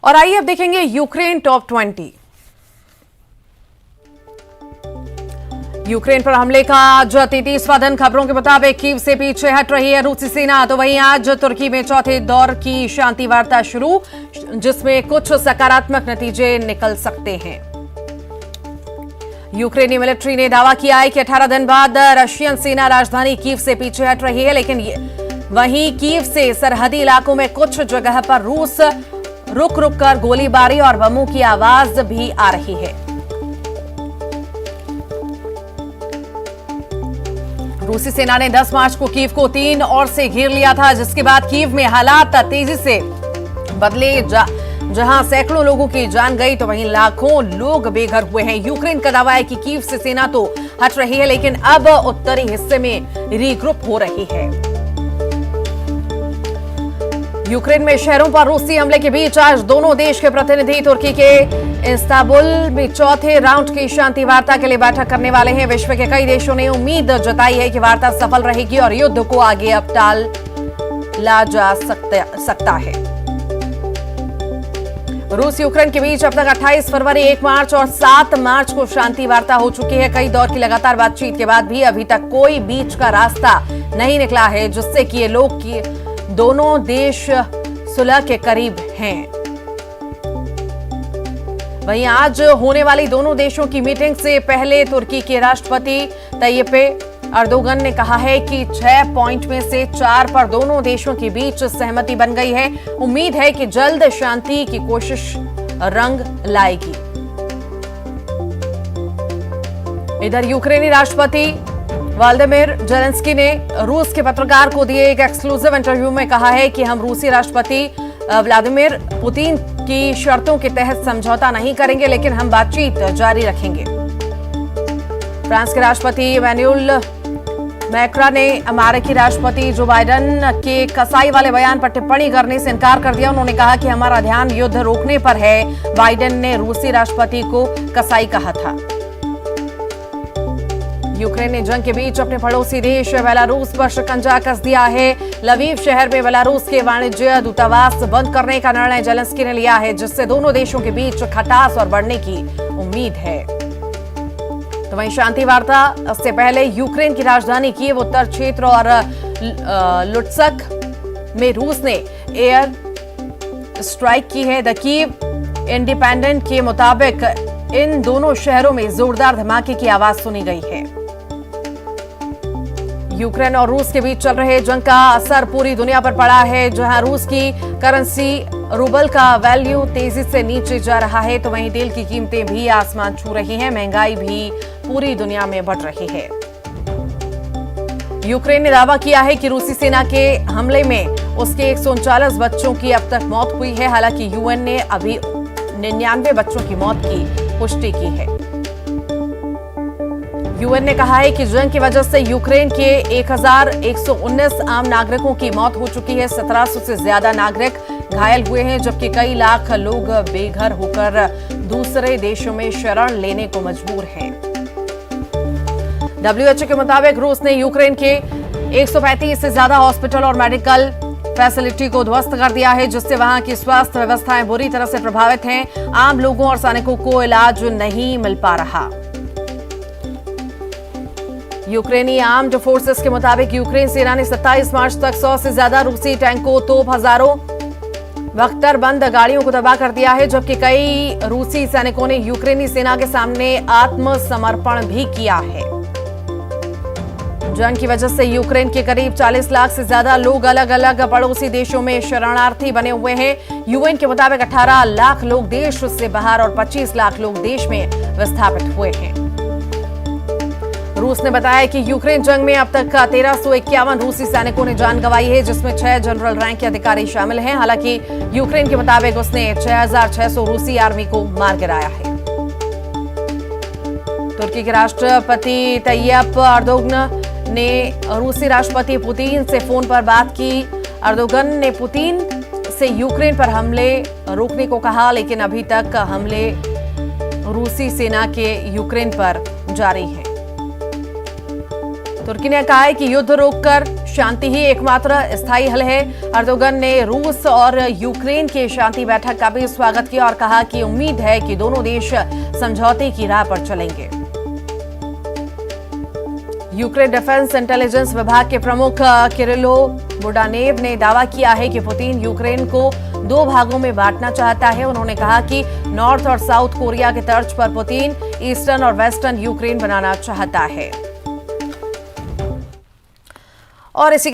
और आइए अब देखेंगे यूक्रेन टॉप 20। यूक्रेन पर हमले का आज 33वां दिन। खबरों के मुताबिक कीव से पीछे हट रही है रूसी सेना। तो वहीं आज तुर्की में चौथे दौर की शांति वार्ता शुरू, जिसमें कुछ सकारात्मक नतीजे निकल सकते हैं। यूक्रेनी मिलिट्री ने दावा किया है कि 18 दिन बाद रशियन सेना राजधानी कीव से पीछे हट रही है, लेकिन वहीं कीव से सरहदी इलाकों में कुछ जगह पर रूस रुक रुक कर गोलीबारी और बमों की आवाज भी आ रही है। रूसी सेना ने 10 मार्च को कीव को 3 ओर से घेर लिया था, जिसके बाद कीव में हालात तेजी से बदले। जहां सैकड़ों लोगों की जान गई तो वहीं लाखों लोग बेघर हुए हैं। यूक्रेन का दावा है कि कीव से सेना तो हट रही है, लेकिन अब उत्तरी हिस्से में रीग्रुप हो रही है। यूक्रेन में शहरों पर रूसी हमले के बीच आज दोनों देश के प्रतिनिधि तुर्की के इस्तांबुल में चौथे राउंड की शांति वार्ता के लिए बैठक करने वाले हैं। विश्व के कई देशों ने उम्मीद जताई है कि वार्ता सफल रहेगी और युद्ध को आगे अब टाला जा सकता है। रूस यूक्रेन के बीच अब तक 28 फरवरी, 1 मार्च और 7 मार्च को शांति वार्ता हो चुकी है। कई दौर की लगातार बातचीत के बाद भी अभी तक कोई बीच का रास्ता नहीं निकला है, जिससे कि ये लोग दोनों देश सुलह के करीब हैं। वहीं आज होने वाली दोनों देशों की मीटिंग से पहले तुर्की के राष्ट्रपति तय्यिप एर्दोगन ने कहा है कि 6 पॉइंट में से 4 पर दोनों देशों के बीच सहमति बन गई है। उम्मीद है कि जल्द शांति की कोशिश रंग लाएगी। इधर यूक्रेनी राष्ट्रपति व्लादिमीर जेलेंस्की ने रूस के पत्रकार को दिए एक एक्सक्लूसिव इंटरव्यू में कहा है कि हम रूसी राष्ट्रपति व्लादिमीर पुतिन की शर्तों के तहत समझौता नहीं करेंगे, लेकिन हम बातचीत जारी रखेंगे। फ्रांस के राष्ट्रपति इमैनुएल मैक्रा ने अमेरिकी राष्ट्रपति जो बाइडेन के कसाई वाले बयान पर टिप्पणी करने से इनकार कर दिया। उन्होंने कहा कि हमारा ध्यान युद्ध रोकने पर है। बाइडेन ने रूसी राष्ट्रपति को कसाई कहा था। यूक्रेन ने जंग के बीच अपने पड़ोसी देश बेलारूस पर शिकंजा कस दिया है। लवीव शहर में बेलारूस के वाणिज्य दूतावास बंद करने का निर्णय जेलेंस्की ने लिया है, जिससे दोनों देशों के बीच खटास और बढ़ने की उम्मीद है। तो वहीं शांति वार्ता से पहले यूक्रेन की राजधानी कीव, उत्तर क्षेत्र और लुट्स्क में रूस ने एयर स्ट्राइक की है। द कीव इंडिपेंडेंट के मुताबिक इन दोनों शहरों में जोरदार धमाके की आवाज सुनी गई है। यूक्रेन और रूस के बीच चल रहे जंग का असर पूरी दुनिया पर पड़ा है। जहां रूस की करेंसी रूबल का वैल्यू तेजी से नीचे जा रहा है, तो वहीं तेल की कीमतें भी आसमान छू रही हैं। महंगाई भी पूरी दुनिया में बढ़ रही है। यूक्रेन ने दावा किया है कि रूसी सेना के हमले में उसके 139 बच्चों की अब तक मौत हुई है। हालांकि यूएन ने अभी 99 बच्चों की मौत की पुष्टि की है। यूएन ने कहा है कि जंग की वजह से यूक्रेन के 1119 आम नागरिकों की मौत हो चुकी है। 1700 से ज्यादा नागरिक घायल हुए हैं, जबकि कई लाख लोग बेघर होकर दूसरे देशों में शरण लेने को मजबूर हैं। WHO के मुताबिक रूस ने यूक्रेन के 135 से ज्यादा हॉस्पिटल और मेडिकल फैसिलिटी को ध्वस्त कर दिया है, जिससे वहां की स्वास्थ्य व्यवस्थाएं बुरी तरह से प्रभावित हैं। आम लोगों और सैनिकों को इलाज नहीं मिल पा रहा। यूक्रेनी आर्म्ड फोर्सेस के मुताबिक यूक्रेन सेना ने 27 मार्च तक 100 से ज्यादा रूसी टैंकों, तोप, हजारों बख्तरबंद गाड़ियों को तबाह कर दिया है, जबकि कई रूसी सैनिकों ने यूक्रेनी सेना के सामने आत्मसमर्पण भी किया है। जंग की वजह से यूक्रेन के करीब 40 लाख से ज्यादा लोग अलग अलग पड़ोसी देशों में शरणार्थी बने हुए हैं। यूएन के मुताबिक 18 लाख लोग देश से बाहर और 25 लाख लोग देश में विस्थापित हुए हैं। रूस ने बताया कि यूक्रेन जंग में अब तक 1351 रूसी सैनिकों ने जान गंवाई है, जिसमें 6 जनरल रैंक के अधिकारी शामिल हैं। हालांकि यूक्रेन के मुताबिक उसने 6600 रूसी आर्मी को मार गिराया है। तुर्की के राष्ट्रपति तय्यिप एर्दोगन ने रूसी राष्ट्रपति पुतिन से फोन पर बात की। एर्दोगन ने पुतिन से यूक्रेन पर हमले रोकने को कहा, लेकिन अभी तक हमले रूसी सेना के यूक्रेन पर जारी हैं। तुर्की ने कहा है कि युद्ध रोककर शांति ही एकमात्र स्थायी हल है। अर्दोगन ने रूस और यूक्रेन की शांति बैठक का भी स्वागत किया और कहा कि उम्मीद है कि दोनों देश समझौते की राह पर चलेंगे। यूक्रेन डिफेंस इंटेलिजेंस विभाग के प्रमुख किरिलो बुडानेव ने दावा किया है कि पुतिन यूक्रेन को 2 भागों में बांटना चाहता है। उन्होंने कहा कि नॉर्थ और साउथ कोरिया के तर्ज पर पुतिन ईस्टर्न और वेस्टर्न यूक्रेन बनाना चाहता है। और इसी